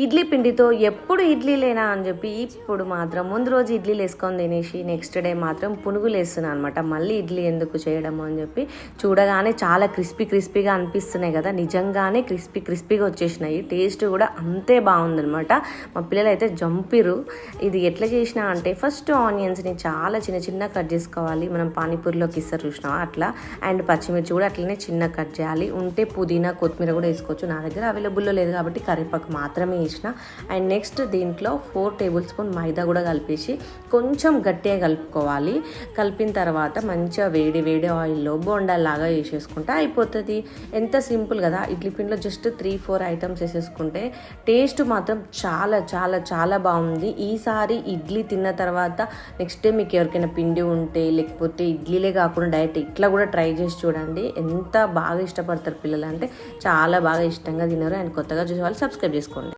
ఇడ్లీ పిండితో ఎప్పుడు ఇడ్లీలేనా అని చెప్పి ఇప్పుడు మాత్రం ముందు రోజు ఇడ్లీలు వేసుకొని తినేసి నెక్స్ట్ డే మాత్రం పునుగులు వేస్తున్నాను అనమాట. మళ్ళీ ఇడ్లీ ఎందుకు చేయడము అని చెప్పి చూడగానే చాలా క్రిస్పీగా అనిపిస్తున్నాయి కదా, నిజంగానే క్రిస్పీగా వచ్చేసినాయి. టేస్ట్ కూడా అంతే బాగుందనమాట. మా పిల్లలు అయితే జంపిరు. ఇది ఎట్లా చేసినా అంటే ఫస్ట్ ఆనియన్స్ని చాలా చిన్న కట్ చేసుకోవాలి. మనం పానీపూరిలోకి ఇస్తారు చూసినావా అట్లా. అండ్ పచ్చిమిర్చి కూడా అట్లనే చిన్న కట్ చేయాలి. ఉంటే పుదీనా కొత్తిమీర కూడా వేసుకోవచ్చు. నా దగ్గర అవైలబుల్లో లేదు కాబట్టి కరివేపాకు మాత్రమే వేసిన. అండ్ నెక్స్ట్ దీంట్లో 4 టేబుల్ స్పూన్ మైదా కూడా కలిపేసి కొంచెం గట్టిగా కలుపుకోవాలి. కలిపిన తర్వాత మంచిగా వేడి ఆయిల్లో బోండాలాగా వేసేసుకుంటే అయిపోతుంది. ఎంత సింపుల్ కదా. ఇడ్లీ పిండిలో జస్ట్ 3-4 ఐటమ్స్ వేసేసుకుంటే టేస్ట్ మాత్రం చాలా బాగుంది. ఈసారి ఇడ్లీ తిన్న తర్వాత నెక్స్ట్ డే మీకు ఎవరికైనా పిండి ఉంటే లేకపోతే ఇడ్లీలే కాకుండా డైరెక్ట్ ఇట్లా కూడా ట్రై చేసి చూడండి. ఎంత బాగా ఇష్టపడతారు పిల్లలు అంటే చాలా బాగా ఇష్టంగా తిన్నారు. అండ్ కొత్తగా చూసే వాళ్ళు సబ్స్క్రైబ్ చేసుకోండి.